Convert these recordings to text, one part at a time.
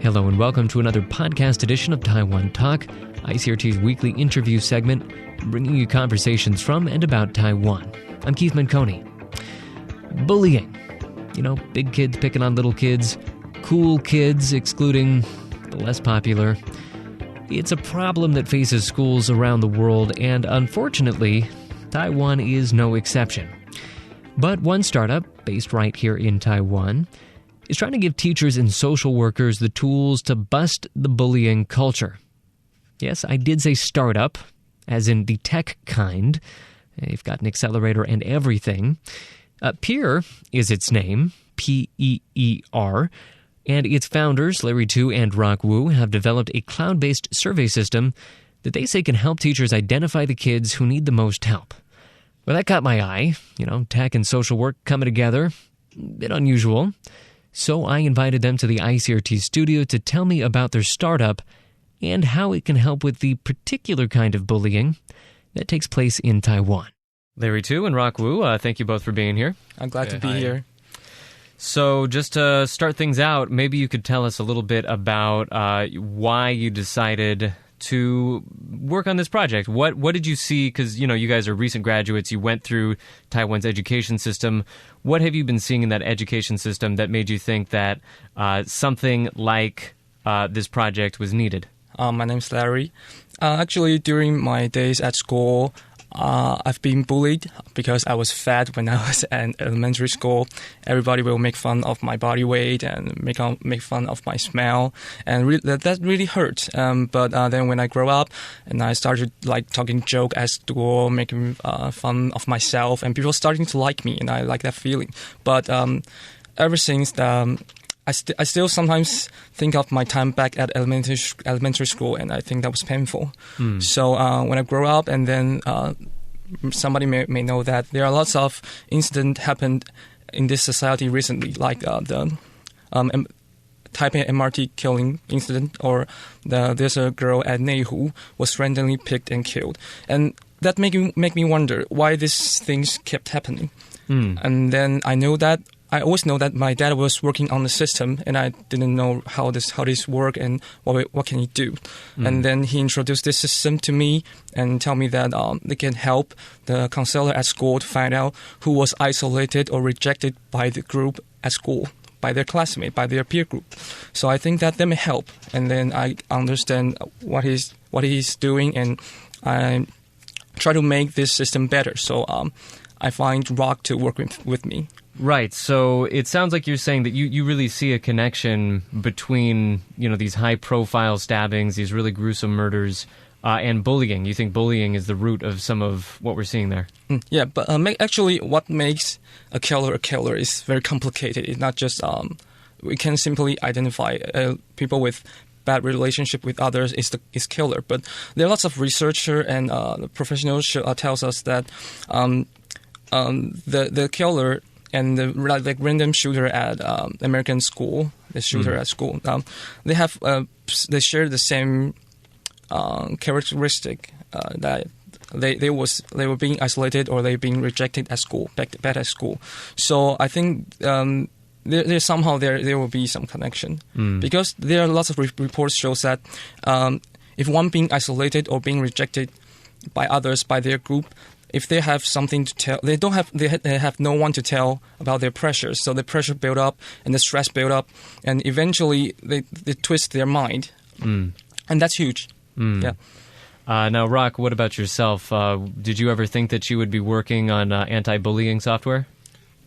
Hello and welcome to another podcast edition of Taiwan Talk, ICRT's weekly interview segment, bringing you conversations from and about Taiwan. I'm Keith Manconi. Bullying. You know, big kids picking on little kids, cool kids excluding the less popular. It's a problem that faces schools around the world, and unfortunately, Taiwan is no exception. But one startup, based right here in Taiwan, is trying to give teachers and social workers the tools to bust the bullying culture. Yes, I did say startup, as in the tech kind. They've got an accelerator and everything. Peer is its name, P-E-E-R, and its founders, Larry Tu and Rock Wu, have developed a cloud-based survey system that they say can help teachers identify the kids who need the most help. Well, that caught my eye. You know, tech and social work coming together. A bit unusual. So I invited them to the ICRT studio to tell me about their startup and how it can help with the particular kind of bullying that takes place in Taiwan. Larry Tu and Rock Wu, thank you both for being here. I'm glad to be here. So just to start things out, maybe you could tell us a little bit about why you decided to work on this project. What did you see? Because, you know, you guys are recent graduates. You went through Taiwan's education system. What have you been seeing in that education system that made you think that something like this project was needed? My name's Larry. Actually, during my days at school, I've been bullied because I was fat when I was in elementary school. Everybody will make fun of my body weight and make fun of my smell, and that really hurt. But then when I grew up and I started like talking joke at school, making fun of myself, and people starting to like me, and I like that feeling. But ever since I still sometimes think of my time back at elementary school, and I think that was painful. So when I grow up, and then somebody may know that there are lots of incidents happened in this society recently, like the Taipei MRT killing incident, or there's a girl at Neihu was randomly picked and killed, and that make me wonder why these things kept happening. And then I always know that my dad was working on the system, and I didn't know how this work and what can he do. And then he introduced this system to me and tell me that they can help the counselor at school to find out who was isolated or rejected by the group at school, by their classmate, by their peer group. So I think that may help. And then I understand what he's doing, and I try to make this system better. So I find Rock to work with me. Right. So it sounds like you're saying that you really see a connection between, you know, these high-profile stabbings, these really gruesome murders, and bullying. You think bullying is the root of some of what we're seeing there. Yeah, but actually what makes a killer is very complicated. It's not just we can simply identify people with bad relationship with others is killer. But there are lots of researchers and professionals tells us that the killer and the random shooter at American school, the shooter at school, they share the same characteristic that they were being isolated or they being rejected at school, bad at school. So I think there somehow there will be some connection because there are lots of reports shows that if one being isolated or being rejected by others, by their group, if they have something to tell, they have no one to tell about their pressures. So the pressure build up and the stress build up, and eventually they twist their mind, and that's huge. Yeah. Now, Rock, what about yourself? Did you ever think that you would be working on anti-bullying software?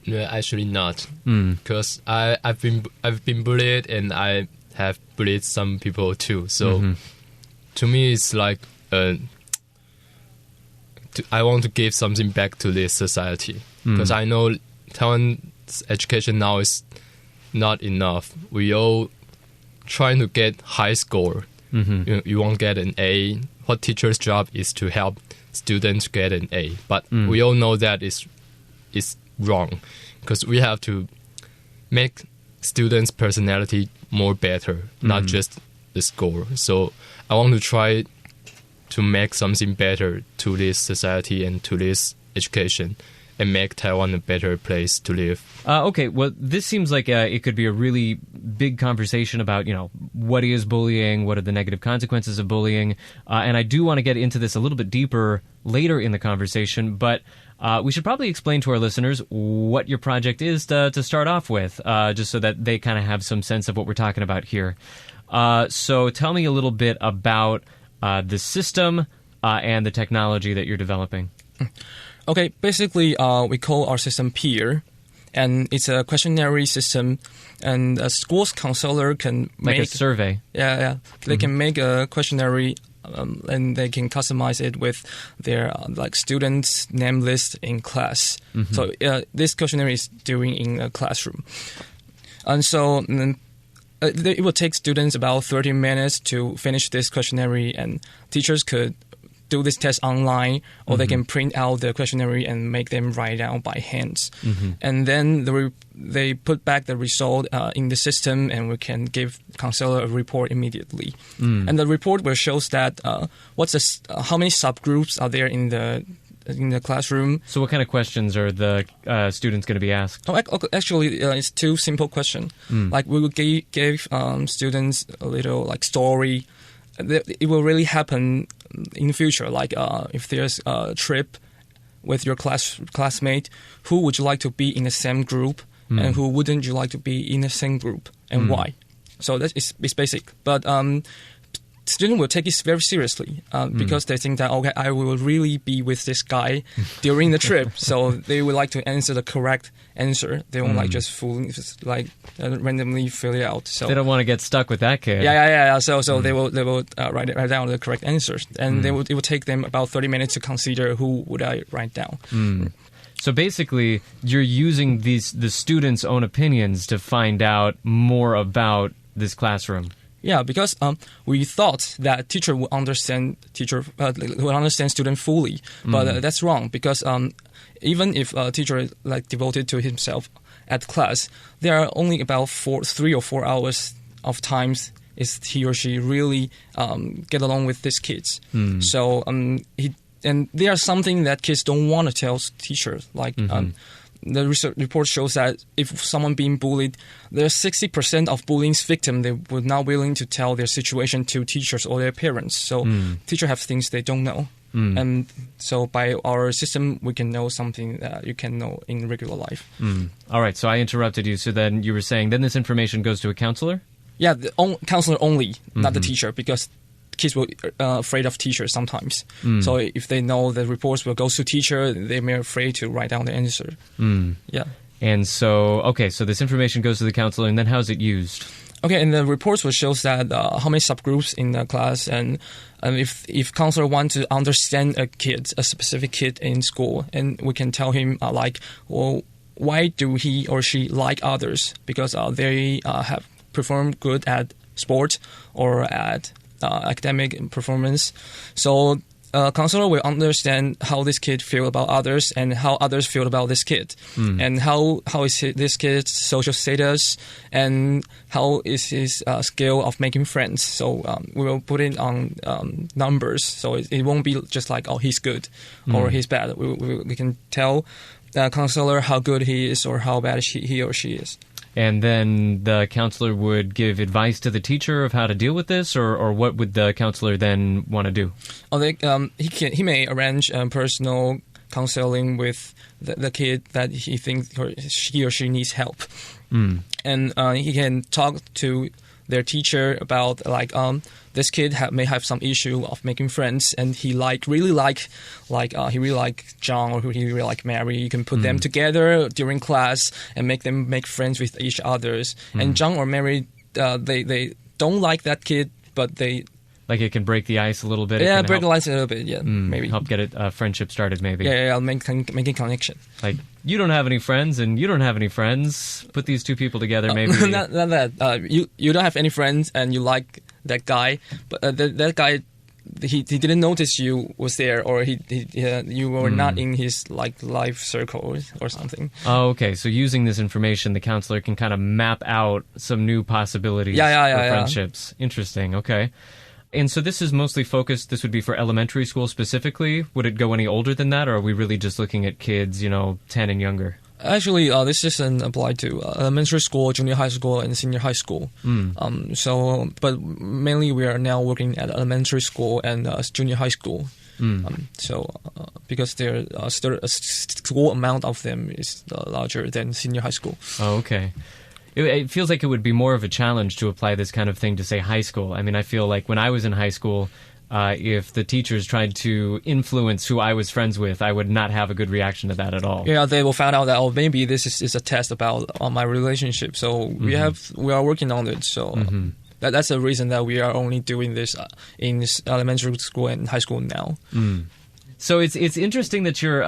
No, actually not. Because I've been bullied, and I have bullied some people too. So to me, it's like I want to give something back to this society, because I know Taiwan's education now is not enough. We all trying to get high score. You won't get an A. What teacher's job is to help students get an A. But we all know that is wrong, because we have to make students' personality more better, not just the score. So I want to try to make something better to this society and to this education. and make Taiwan a better place to live. Okay, well, this seems like it could be a really big conversation about, what is bullying, what are the negative consequences of bullying, and I do want to get into this a little bit deeper later in the conversation, but we should probably explain to our listeners what your project is to start off with, just so that they kind of have some sense of what we're talking about here. So tell me a little bit about the system and the technology that you're developing. Okay, basically, we call our system PEER, and it's a questionnaire system, and a school's counselor can make a survey. Yeah. They can make a questionnaire, and they can customize it with their students' name list in class. Mm-hmm. So this questionnaire is doing in a classroom, and so. It will take students about 30 minutes to finish this questionnaire, and teachers could do this test online, or they can print out the questionnaire and make them write down by hands. Mm-hmm. And then they put back the result in the system, and we can give counselor a report immediately. And the report will show that how many subgroups are there in the classroom. So what kind of questions are the students going to be asked? Actually, it's two simple questions. Like we will give students a little story. It will really happen in the future. Like if there's a trip with your classmate, who would you like to be in the same group, and who wouldn't you like to be in the same group, and why? So it's basic. But students will take it very seriously because they think that, okay, I will really be with this guy during the trip. So they would like to answer the correct answer. They won't randomly fill it out. So they don't want to get stuck with that kid. Yeah. So they will write down the correct answers, and it will take them about 30 minutes to consider who would I write down. So basically, you're using the students' own opinions to find out more about this classroom. Yeah, because we thought that teacher would understand student fully, but that's wrong. Because even if a teacher is devoted to himself at class, there are only about 3 or 4 hours of times is he or she really get along with these kids. So and there are something that kids don't want to tell teachers, the research report shows that if someone being bullied, there's 60% of bullying's victims, they were not willing to tell their situation to teachers or their parents. So teachers have things they don't know. And so by our system, we can know something that you can know in regular life. All right, so I interrupted you. So then you were saying, then this information goes to a counselor? Yeah, the counselor only, not the teacher, because kids will afraid of teachers sometimes. So if they know the reports will go to teacher, they may be afraid to write down the answer. Yeah. And so this information goes to the counselor, and then how is it used? Okay, and the reports will show that how many subgroups in the class, and if counselor wants to understand a specific kid in school, and we can tell him why do he or she like others? Because they have performed good at sports or at academic performance. So counselor will understand how this kid feel about others and how others feel about this kid, and how is this kid's social status, and how is his skill of making friends. So we will put it on numbers, so it won't be just like, oh, he's good or he's bad. We can tell counselor how good he is or how bad he or she is. And then the counselor would give advice to the teacher of how to deal with this, or what would the counselor then want to do? He may arrange personal counseling with the kid that he thinks he or she needs help, and he can talk to their teacher about this kid may have some issue of making friends, and he really like John, or he really like Mary. You can put them together during class and make them make friends with each others. And John or Mary, they don't like that kid, but they it can break the ice a little bit. Yeah, break the ice a little bit. Yeah, maybe help get a friendship started. Maybe. Yeah, making connection. Like, you don't have any friends, and you don't have any friends. Put these two people together, maybe. Not that. You don't have any friends, and you like that guy, but that guy, he didn't notice you was there, or you were not in his life circle or something. Oh, okay. So using this information, the counselor can kind of map out some new possibilities for friendships. Interesting. Okay. And so this is mostly focused, this would be for elementary school specifically. Would it go any older than that, or are we really just looking at kids, 10 and younger? Actually, this system applied to elementary school, junior high school, and senior high school. But mainly we are now working at elementary school and junior high school. Because there still a school amount of them is larger than senior high school. Oh, okay. It feels like it would be more of a challenge to apply this kind of thing to, say, high school. I mean, I feel like when I was in high school, if the teachers tried to influence who I was friends with, I would not have a good reaction to that at all. Yeah, they will find out that, maybe this is a test about my relationship. So we are working on it. So that's the reason that we are only doing this in elementary school and high school now. So it's interesting that you're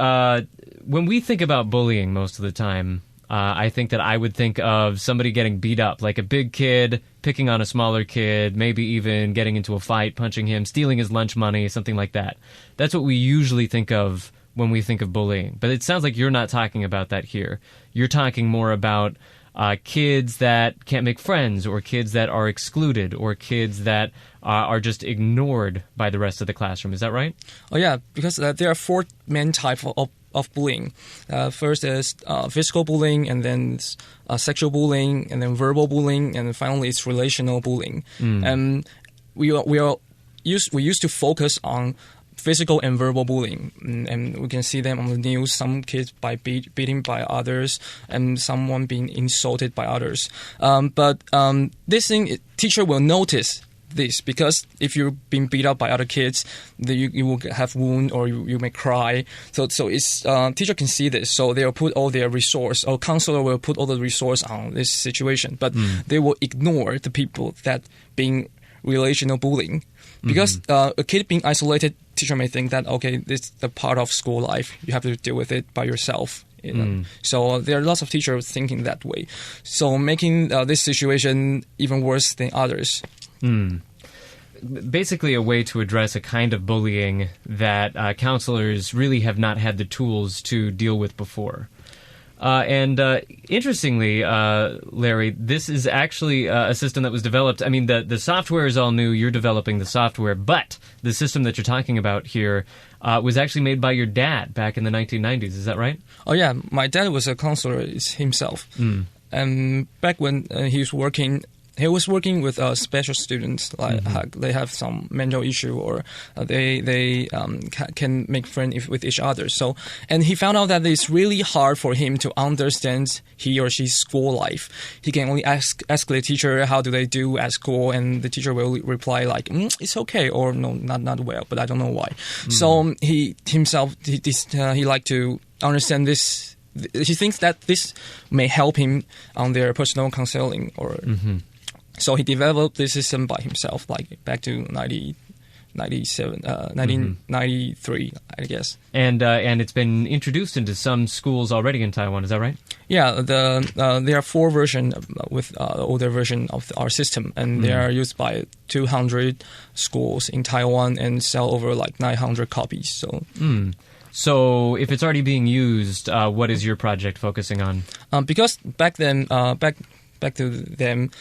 when we think about bullying most of the time, I think that I would think of somebody getting beat up, like a big kid picking on a smaller kid, maybe even getting into a fight, punching him, stealing his lunch money, something like that. That's what we usually think of when we think of bullying. But it sounds like you're not talking about that here. You're talking more about kids that can't make friends, or kids that are excluded, or kids that are just ignored by the rest of the classroom. Is that right? Oh, yeah, because there are 4 main types of bullying. First is physical bullying, and then sexual bullying, and then verbal bullying, and finally it's relational bullying. And we used to focus on physical and verbal bullying, and we can see them on the news. Some kids beating by others, and someone being insulted by others. But this thing, teacher will notice this, because if you're being beat up by other kids, you will have wound, or you may cry. So it's teacher can see this, so they'll put all their resource, or counselor will put all the resource on this situation, but they will ignore the people that being relational bullying, because a kid being isolated, teacher may think that, okay, this is the part of school life, you have to deal with it by yourself. So there are lots of teachers thinking that way, so making this situation even worse than others. Basically a way to address a kind of bullying that counselors really have not had the tools to deal with before. And interestingly, Larry, this is actually a system that was developed. I mean, the software is all new. You're developing the software, but the system that you're talking about here was actually made by your dad back in the 1990s. Is that right? Oh, yeah. My dad was a counselor himself. And back when he was working with special students, like they have some mental issue, or they can make friends with each other. So, and he found out that it's really hard for him to understand he or she's school life. He can only ask the teacher, how do they do at school, and the teacher will reply like, it's okay, or no, not well, but I don't know why. So he like to understand this. He thinks that this may help him on their personal counseling, or. So he developed this system by himself, like back to 1993, I guess. And it's been introduced into some schools already in Taiwan. Is that right? Yeah, there are 4 versions with the older version of our system, and they are used by 200 schools in Taiwan and sell over like 900 copies. So if it's already being used, what is your project focusing on? Because back then, back to them.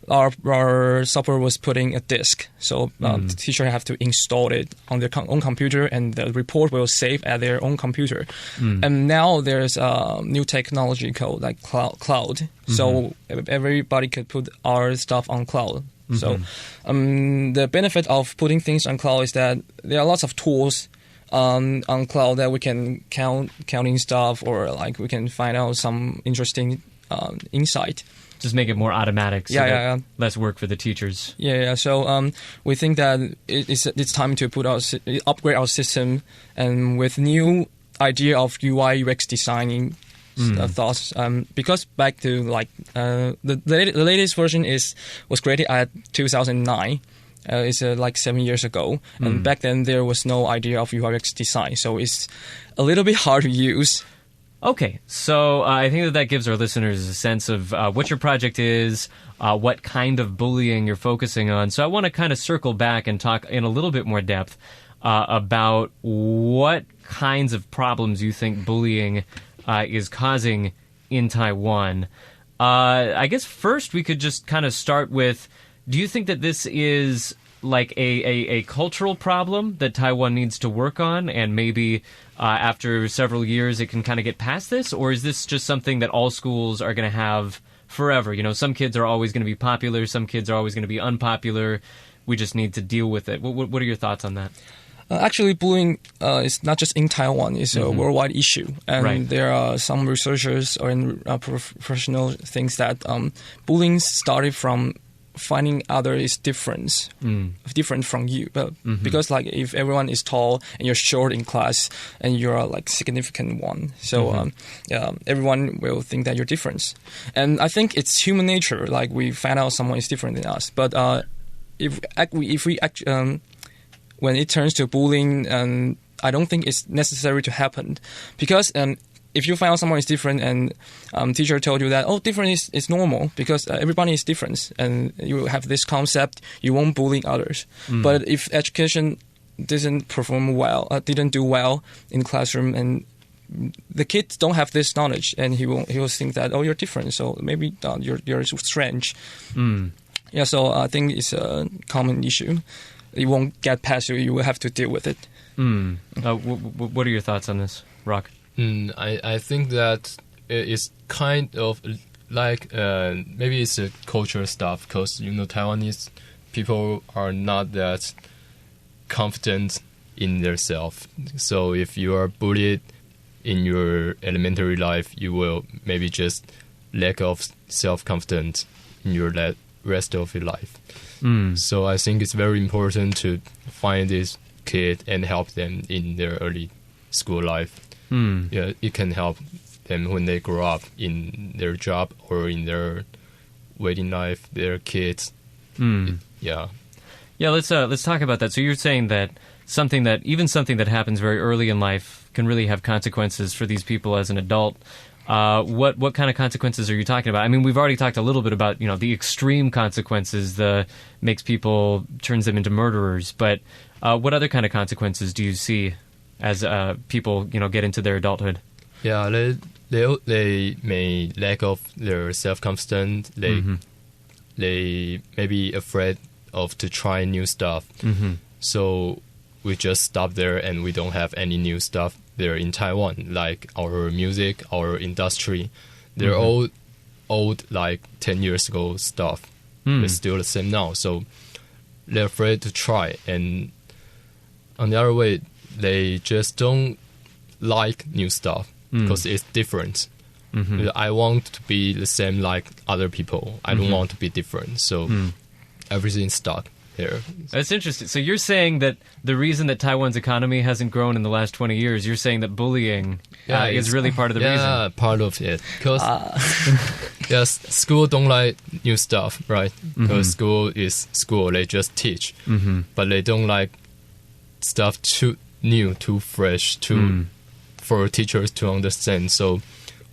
Our software was putting a disk, so the teacher have to install it on their own computer, and the report will save at their own computer. And now there's new technology called like cloud, so everybody could put our stuff on cloud. So the benefit of putting things on cloud is that there are lots of tools on cloud that we can counting stuff, or like we can find out some interesting insight. Just make it more automatic, so less work for the teachers. So we think that it's time to upgrade our system, and with new idea of UI UX designing thoughts. Because back to like the latest version was created at 2009. It's like 7 years ago, and back then there was no idea of UI UX design, so it's a little bit hard to use. Okay, so I think that gives our listeners a sense of what your project is, what kind of bullying you're focusing on. So I want to kind of circle back and talk in a little bit more depth about what kinds of problems you think bullying is causing in Taiwan. I guess first we could just kind of start with, do you think that this is like a cultural problem that Taiwan needs to work on, and maybe after several years it can kind of get past this? Or is this just something that all schools are going to have forever? You know, some kids are always going to be popular, some kids are always going to be unpopular. We just need to deal with it. What are your thoughts on that? Actually, bullying is not just in Taiwan. It's a worldwide issue. And there are some researchers or professional things that bullying started from finding other is different from you. But because like if everyone is tall and you're short in class and you're like significant one, so everyone will think that you're different. And I think it's human nature. Like we find out someone is different than us. But if we when it turns to bullying, I don't think it's necessary to happen, because if you find out someone is different and teacher told you that, different is normal because everybody is different, and you have this concept, you won't bully others. But if education didn't do well in the classroom, and the kids don't have this knowledge, and he will think that you're different, so maybe you're strange. Yeah, so I think it's a common issue. It won't get past you. You will have to deal with it. What are your thoughts on this, Rock? I think that it's kind of like maybe it's a cultural stuff, because Taiwanese people are not that confident in themselves. So if you are bullied in your elementary life, you will maybe just lack of self-confidence in your rest of your life. So I think it's very important to find this kid and help them in their early school life. Yeah, it can help them when they grow up in their job or in their waiting life, their kids. Yeah, let's talk about that. So you're saying that something that happens very early in life can really have consequences for these people as an adult. What kind of consequences are you talking about? I mean, we've already talked a little bit about, the extreme consequences, turns them into murderers. But what other kind of consequences do you see as people, get into their adulthood? Yeah, they may lack of their self-confidence. They may be afraid of to try new stuff. So we just stop there, and we don't have any new stuff there in Taiwan, like our music, our industry. They're all old, like 10 years ago stuff. It's still the same now. So they're afraid to try. And on the other way, they just don't like new stuff because it's different. I want to be the same like other people. I don't want to be different. So everything's stuck here. That's interesting. So you're saying that the reason that Taiwan's economy hasn't grown in the last 20 years, you're saying that bullying is really part of the reason? Yeah, part of it. Because school don't like new stuff, right? Because school is school. They just teach. But they don't like stuff too new, too fresh, for teachers to understand. So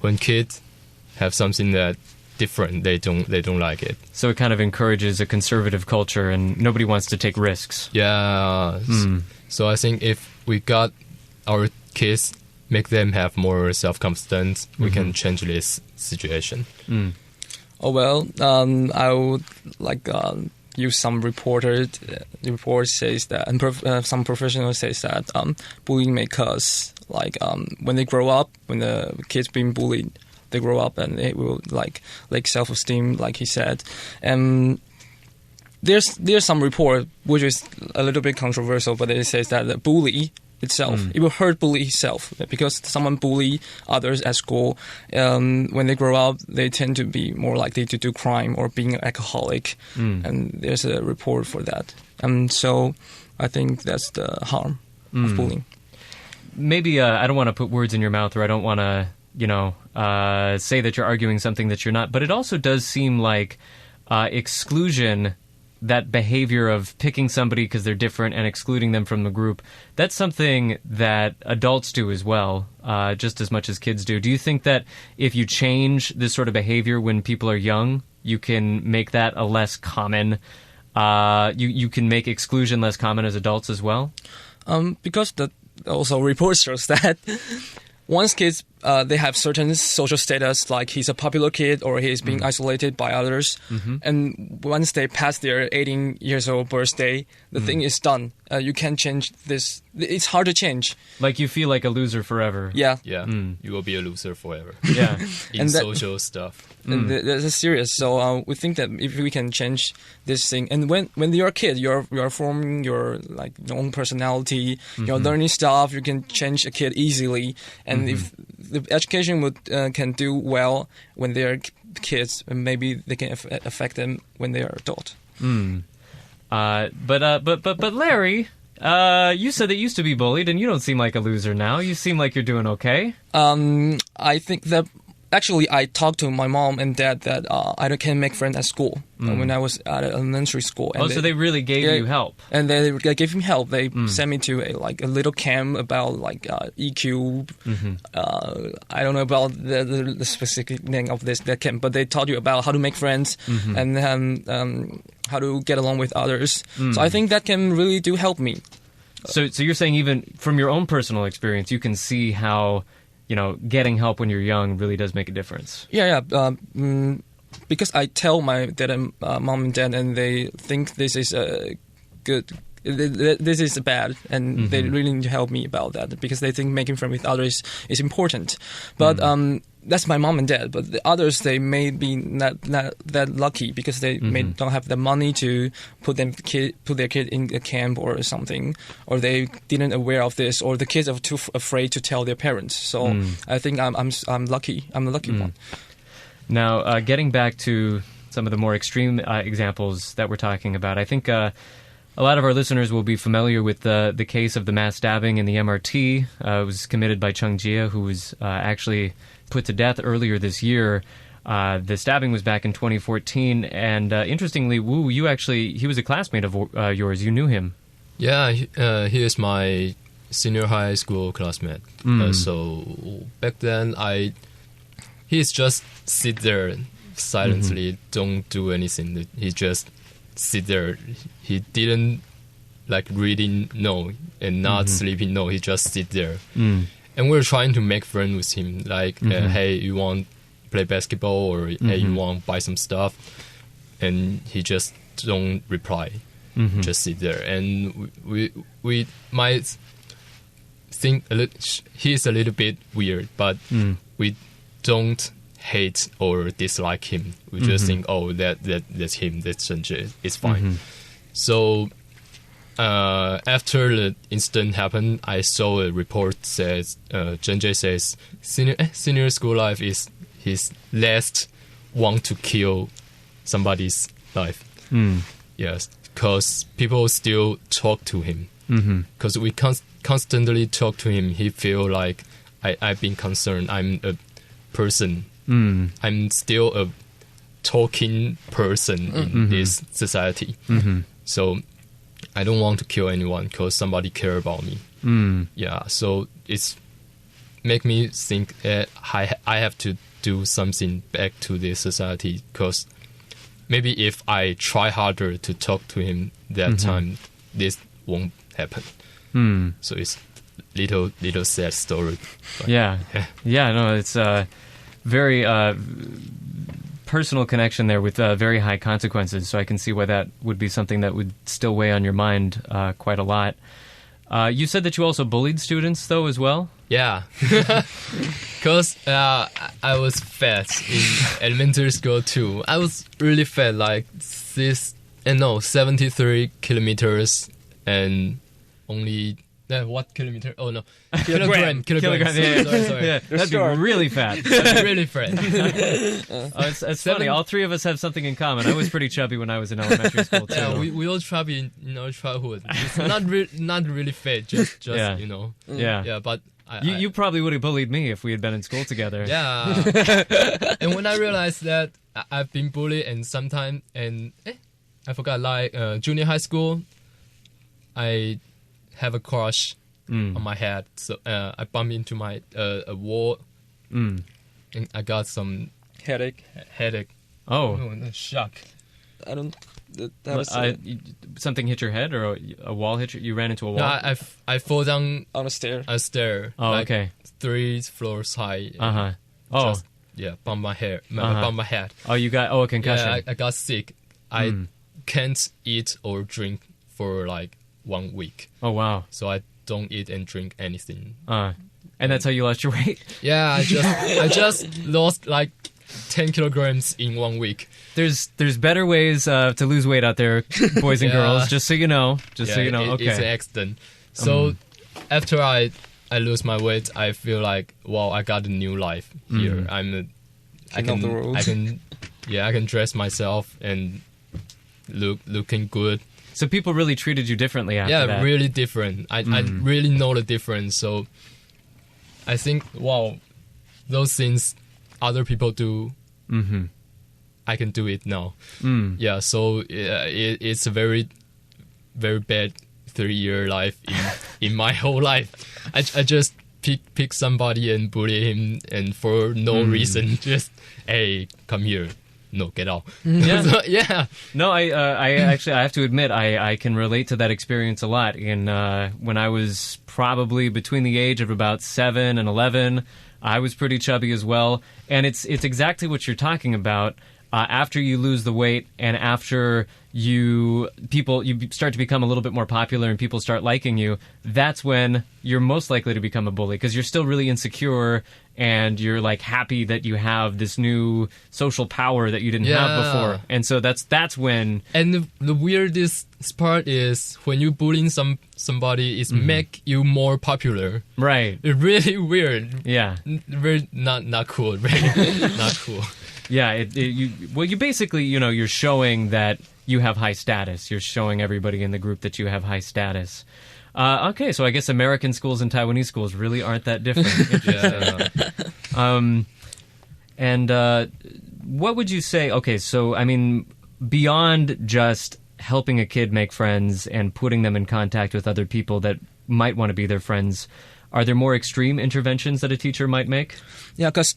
when kids have something that different, they don't like it. So it kind of encourages a conservative culture, and nobody wants to take risks. Yeah. So I think if we got our kids, make them have more self-confidence, we can change this situation. I would like use some report says that, and some professional says that bullying may cause when they grow up, when the kids being bullied, they grow up and it will like self-esteem, like he said. And there's some report which is a little bit controversial, but it says that the bully itself, it will hurt bully himself, because someone bully others at school. When they grow up, they tend to be more likely to do crime or being an alcoholic. And there's a report for that. And so I think that's the harm of bullying. Maybe I don't want to put words in your mouth, or I don't want to say that you're arguing something that you're not, but it also does seem like exclusion, that behavior of picking somebody because they're different and excluding them from the group, that's something that adults do as well, just as much as kids do. Do you think that if you change this sort of behavior when people are young, you can make that a less common, you can make exclusion less common as adults as well? Because also report shows that once kids they have certain social status, like he's a popular kid or he's being isolated by others. And once they pass their 18 years old birthday, the thing is done. You can't change this. It's hard to change. Like you feel like a loser forever. Yeah. Yeah, you will be a loser forever. Yeah. In And that- social stuff. And that's serious. So we think that if we can change this thing, and when you're a kid, you're forming your own personality, you're learning stuff. You can change a kid easily, and if the education can do well when they're kids, maybe they can affect them when they are adult. But Larry, you said that you used to be bullied, and you don't seem like a loser now. You seem like you're doing okay. I think that actually I talked to my mom and dad that I can't make friends at school when I was at elementary school. And so they really gave you help. And they gave me help. They sent me to a little camp about EQ. I don't know about the specific name of that camp, but they taught you about how to make friends and how to get along with others. So I think that can really do help me. So you're saying even from your own personal experience, you can see how getting help when you're young really does make a difference. Yeah. Because I tell my dad and mom and dad, and they think this is good. This is bad, and they really need to help me about that because they think making friends with others is important. But that's my mom and dad. But the others, they may be not that lucky because they may don't have the money to put their kid in a camp or something, or they didn't aware of this, or the kids are too afraid to tell their parents. So I think I'm lucky. I'm the lucky one. Now, getting back to some of the more extreme examples that we're talking about, I think a lot of our listeners will be familiar with the case of the mass stabbing in the MRT. It was committed by Chung Jia, who was actually put to death earlier this year. The stabbing was back in 2014, and interestingly, Wu, he was a classmate of yours. You knew him. Yeah, he is my senior high school classmate. So back then, he just sit there silently, don't do anything. He just sit there. He didn't reading, no, and not sleeping, no. He just sit there. And we're trying to make friends with him, hey, you want to play basketball, or hey, you want to buy some stuff, and he just don't reply, just sit there. And we might think he's a little bit weird, but we don't hate or dislike him. We just think, oh, that's him, that's Zhenzhe, it's fine. So after the incident happened, I saw a report says Zhenzhe says senior school life is his last want to kill somebody's life. Yes, because people still talk to him. Because we constantly talk to him, he feel like I've been concerned. I'm a person. I'm still a talking person in this society. So I don't want to kill anyone because somebody care about me. Yeah, so it's make me think I have to do something back to this society, because maybe if I try harder to talk to him that time, this won't happen. So it's little sad story. But Yeah, no, it's very personal connection there with very high consequences, so I can see why that would be something that would still weigh on your mind quite a lot. You said that you also bullied students, though, as well? Yeah, because I was fat in elementary school too. I was really fat, 73 kilometers and only... what kilometer? Oh no, kilogram. Yeah. Sorry. Yeah, that'd be really fat. That's really fat. It's funny. All three of us have something in common. I was pretty chubby when I was in elementary school too. Yeah, we all chubby in our childhood. It's not really fat. Just Yeah. Yeah, but You probably would have bullied me if we had been in school together. Yeah. And when I realized that I've been bullied, and sometimes I forgot, junior high school, I have a crush on my head, so I bumped into my a wall, and I got some Headache. headache. Oh, Shock. I don't. That was something hit your head, or a wall hit you? You ran into a wall? No, I fall down on a stair. a stair. Oh, okay. 3 floors high. Oh. Just, bump my head. Bump my head. Oh, you got a concussion. Yeah, I got sick. I can't eat or drink for like 1 week. Oh, wow. So I don't eat and drink anything. And that's how you lost your weight? Yeah, I just lost like 10 kilograms in 1 week. There's better ways to lose weight out there, boys and girls. Just so you know. Okay. It's an accident. So after I lose my weight, I feel like, wow, I got a new life here. I can dress myself and looking good. So people really treated you differently after that? Yeah, really different. I really know the difference. So I think, wow, those things other people do, I can do it now. Yeah, so it's a very, very bad 3-year life in my whole life. I just pick somebody and bully him, and for no reason, just, hey, come here. No, get out. Yeah. So, yeah. No, I actually, I have to admit, I can relate to that experience a lot. When I was probably between the age of about 7 and 11, I was pretty chubby as well. And it's exactly what you're talking about. After you lose the weight and after you start to become a little bit more popular and people start liking you, that's when you're most likely to become a bully, because you're still really insecure and you're like happy that you have this new social power that you didn't have before. And so that's when... And the weirdest part is when you bullying somebody, is make you more popular. Right. It's really weird. Yeah. Very not cool. Really not cool. Yeah, you basically, you're showing that you have high status. You're showing everybody in the group that you have high status. Okay, so I guess American schools and Taiwanese schools really aren't that different. And what would you say? Okay, so I mean, beyond just helping a kid make friends and putting them in contact with other people that might want to be their friends, are there more extreme interventions that a teacher might make? Yeah, because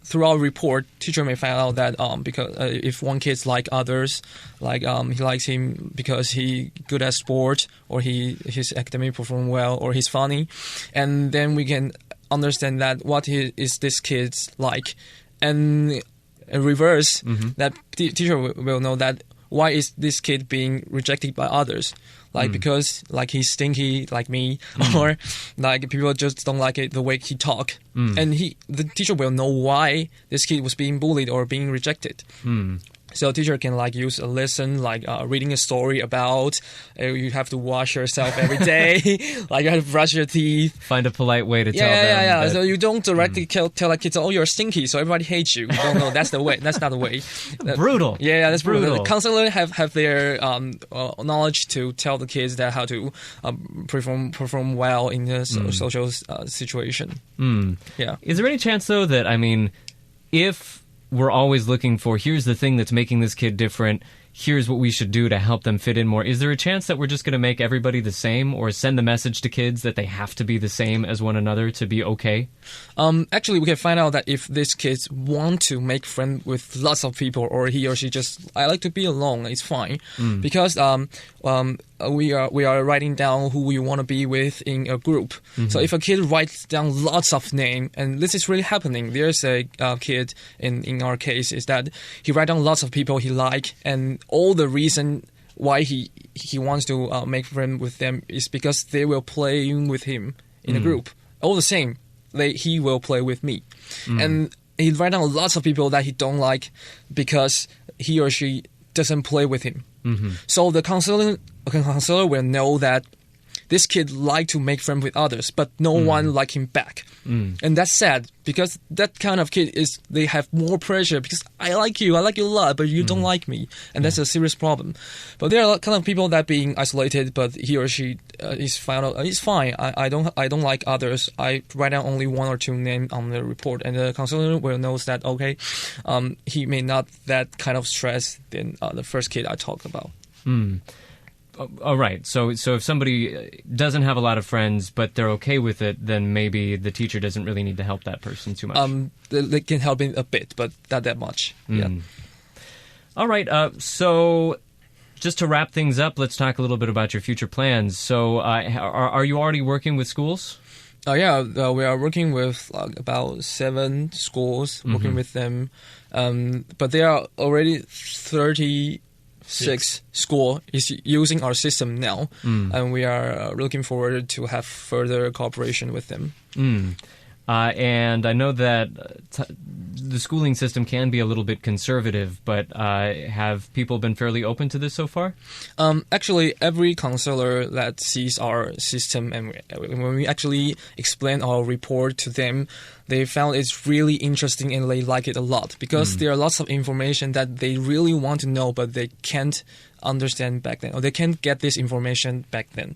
through our report, teacher may find out that because if one kid's like others, like he likes him because he good at sport, or his academic perform well, or he's funny, and then we can understand that what is this kid's like, and in reverse, that teacher will know that why is this kid being rejected by others. Like because like he's stinky like me, or like people just don't like it the way he talk, and the teacher will know why this kid was being bullied or being rejected. So teacher can like use a lesson like reading a story about you have to wash yourself every day, like you have to brush your teeth. Find a polite way to tell them. Yeah. That, so you don't directly tell like kids, oh, you're stinky, so everybody hates you. No, that's the way. That's not the way. Brutal. Yeah, that's brutal. The counselor have their knowledge to tell the kids that how to perform well in the social situation. Yeah. Is there any chance though that, I mean, if we're always looking for, here's the thing that's making this kid different, here's what we should do to help them fit in more, is there a chance that we're just going to make everybody the same, or send the message to kids that they have to be the same as one another to be okay? Actually, we can find out that if these kids want to make friends with lots of people, or he or she just, I like to be alone, it's fine. Because we are writing down who we want to be with in a group. So if a kid writes down lots of names, and this is really happening, there's a kid in our case is that he write down lots of people he like, and all the reason why he wants to make friends with them is because they will play with him in a group. All the same, he will play with me. And he write down lots of people that he don't like because he or she doesn't play with him. So the counselor will know that this kid like to make friends with others, but no one like him back. And that's sad, because that kind of kid they have more pressure, because I like you a lot, but you don't like me, and that's a serious problem. But there are kind of people that being isolated, but he or she is found out it's fine. I don't like others. I write down only 1 or 2 names on the report, and the counselor will knows that okay, he may not that kind of stress than the first kid I talked about. Oh, right. So if somebody doesn't have a lot of friends, but they're okay with it, then maybe the teacher doesn't really need to help that person too much. They can help him a bit, but not that much. Yeah. All right. So just to wrap things up, let's talk a little bit about your future plans. So are you already working with schools? We are working with about 7 schools, working with them. But there are already 36 schools is using our system now. And we are looking forward to have further cooperation with them. And I know that the schooling system can be a little bit conservative, but have people been fairly open to this so far? Actually, every counselor that sees our system, and when we actually explain our report to them, they found it's really interesting and they like it a lot, because there are lots of information that they really want to know, but they can't understand back then, or they can't get this information back then.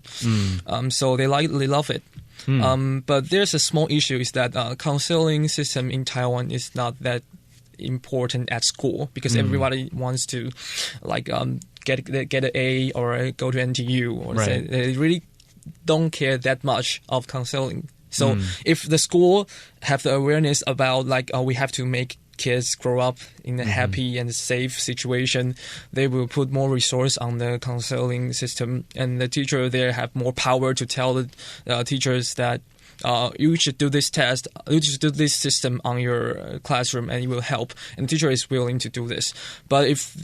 So they love it. But there's a small issue, is that counseling system in Taiwan is not that important at school, because everybody wants to get an A or go to NTU, or they really don't care that much of counseling. So if the school have the awareness about we have to make kids grow up in a happy and safe situation, they will put more resource on the counseling system, and the teacher there have more power to tell the teachers that you should do this test, you should do this system on your classroom, and it will help. And the teacher is willing to do this. But if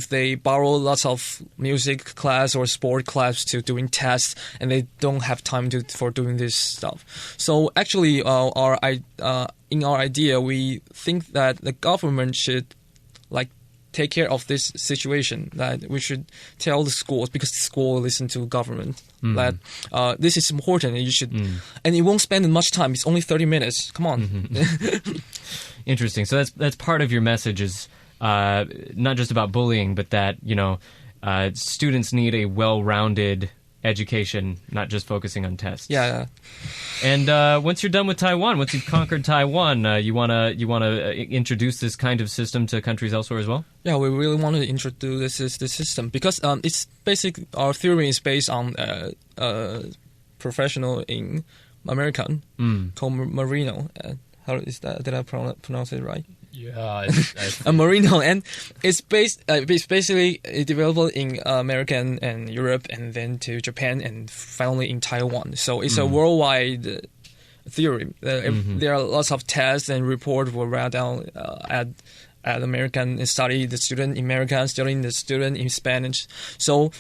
they borrow lots of music class or sport class to doing tests, and they don't have time for doing this stuff. So actually, in our idea, we think that the government should take care of this situation, that we should tell the schools, because the school listen to government, that this is important, and you should, and it won't spend much time. It's only 30 minutes. Come on. Interesting. So that's part of your message, is not just about bullying, but that students need a well-rounded education, not just focusing on tests. Yeah. And once you're done with Taiwan, once you've conquered Taiwan, you wanna introduce this kind of system to countries elsewhere as well? Yeah, we really want to introduce this system, because it's our theory is based on professional in American called Marino. How is that? Did I pronounce it right? Yeah, a Marino, and it's basically developed in American and Europe, and then to Japan, and finally in Taiwan. So it's a worldwide theory. There are lots of tests and reports were read down at American, study the student in American, studying the student in Spanish. So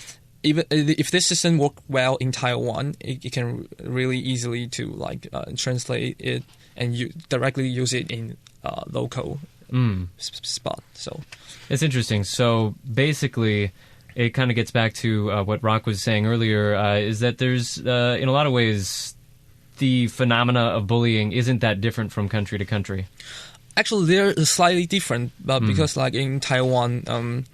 even if this system works well in Taiwan, it can really easily to translate it and you directly use it in local spot. So it's interesting. So basically, it kind of gets back to what Rock was saying earlier, is that there's in a lot of ways the phenomena of bullying isn't that different from country to country. Actually, they're slightly different, but because in Taiwan,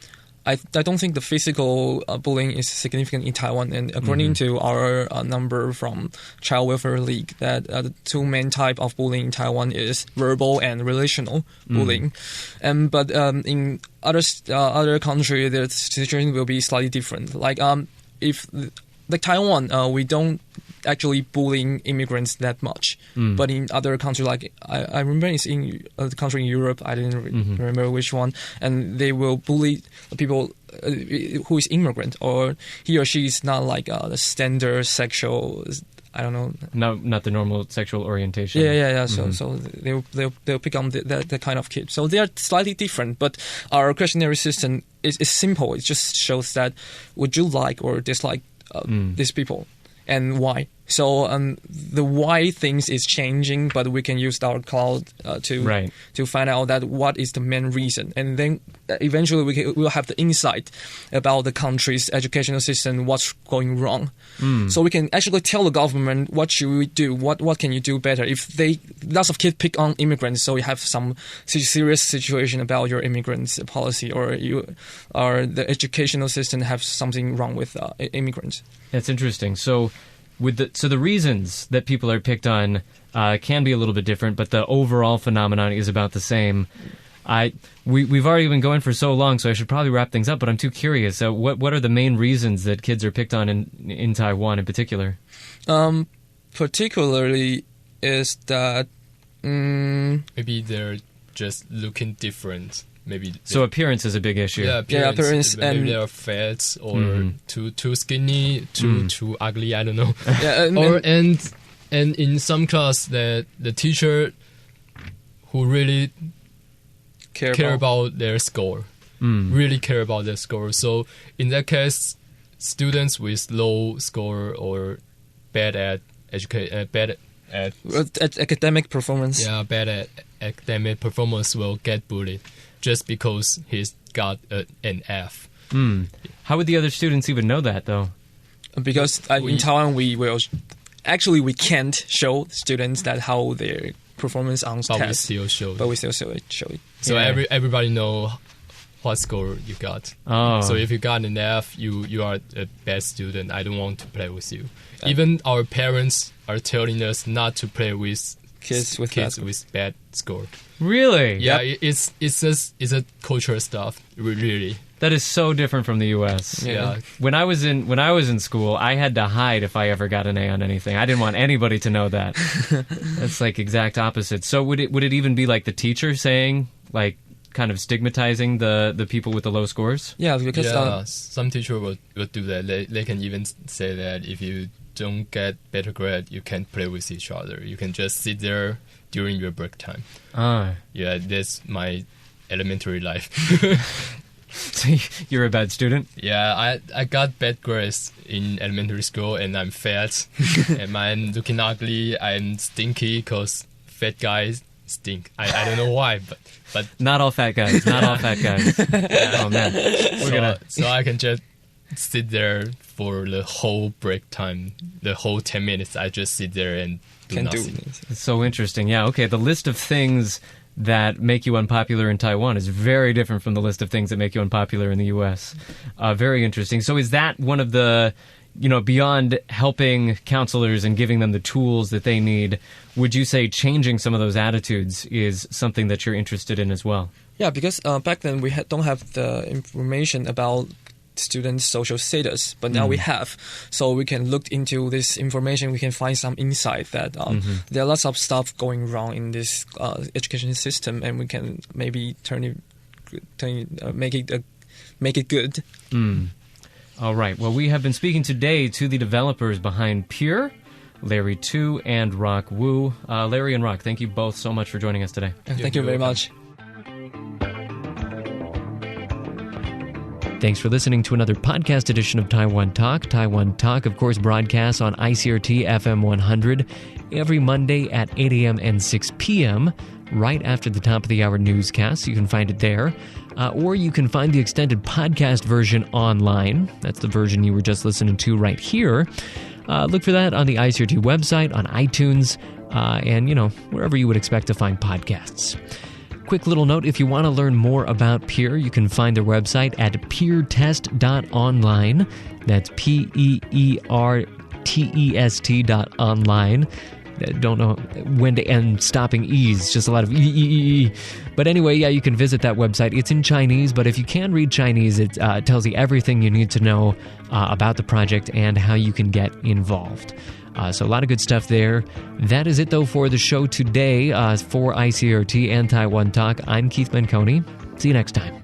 I don't think the physical bullying is significant in Taiwan. And according to our number from Child Welfare League, that the two main type of bullying in Taiwan is verbal and relational bullying. But in other country, the situation will be slightly different. If Taiwan, we don't actually bullying immigrants that much. But in other countries, I remember it's in a country in Europe, I didn't remember which one, and they will bully people who is immigrant, or he or she is not the standard sexual, I don't know. Not the normal sexual orientation. Yeah. So they'll pick on that kind of kid. So they are slightly different, but our questionnaire system is simple. It just shows that would you like or dislike these people, and why. So the why things is changing, but we can use our cloud to find out that what is the main reason, and then eventually we'll have the insight about the country's educational system, what's going wrong. So we can actually tell the government what should we do, what can you do better. If lots of kids pick on immigrants, so you have some serious situation about your immigrants policy, or the educational system have something wrong with immigrants. That's interesting. So the reasons that people are picked on can be a little bit different, but the overall phenomenon is about the same. We've already been going for so long, so I should probably wrap things up, but I'm too curious. What are the main reasons that kids are picked on in Taiwan in particular? Particularly is that maybe they're just looking different maybe So appearance is a big issue. yeah, appearance appearance maybe and- they are fat or too skinny, too ugly. I don't know. Yeah, Or and in some class that the teacher who really care about their score, really care about their score. So in that case, students with low score or bad at academic performance. bad at academic performance will get bullied just because he's got an F. How would the other students even know that, though? Because in Taiwan we can't show students that how their performance on But we test, still show. but we still show it. So Yeah. everybody know what score you got. Oh. So if you got an F, you are a bad student. I don't want to play with you. Even our parents are telling us not to play with Kids with bad score. Really? Yeah, it's a cultural stuff. Really. That is so different from the U.S. Yeah. When I was in school, I had to hide if I ever got an A on anything. I didn't want anybody to know that. That's like exact opposite. So would it even be like the teacher saying, like, kind of stigmatizing the people with the low scores? Yeah, because Some teacher will do that. They can even say that if you don't get better grade, you can't play with each other. You can just sit there during your break time. Yeah, that's my elementary life. So you're a bad student? Yeah, I got bad grades in elementary school, and I'm fat, and I'm looking ugly. I'm stinky because fat guys stink. I don't know why, but Not all fat guys. Not all fat guys. Oh man, so I can just sit there for the whole break time, the whole 10 minutes. I just sit there and do nothing. It's so interesting. Yeah. Okay. The list of things that make you unpopular in Taiwan is very different from the list of things that make you unpopular in the U.S. Very interesting. So is that one of the, beyond helping counselors and giving them the tools that they need, would you say changing some of those attitudes is something that you're interested in as well? Yeah, because back then we don't have the information about students' social status, but now we have. So we can look into this information. We can find some insight that there are lots of stuff going wrong in this education system, and we can maybe make it good. All right. Well, we have been speaking today to the developers behind Pure, Larry Tu and Rock Wu. Larry and Rock, thank you both so much for joining us today. Thank you very much. Thanks for listening to another podcast edition of Taiwan Talk. Taiwan Talk, of course, broadcasts on ICRT FM 100 every Monday at 8 a.m. and 6 p.m., right after the top of the hour newscast. You can find it there. Or you can find the extended podcast version online. That's the version you were just listening to right here. Look for that on the ICRT website, on iTunes, and, wherever you would expect to find podcasts. Quick little note, if you want to learn more about Pure, you can find their website at peertest.online. That's peertest.online. Don't know when to end stopping E's, just a lot of E. But anyway, yeah, you can visit that website. It's in Chinese, but if you can read Chinese, it tells you everything you need to know about the project and how you can get involved. So a lot of good stuff there. That is it, though, for the show today. For ICRT and Taiwan Talk, I'm Keith Menconi. See you next time.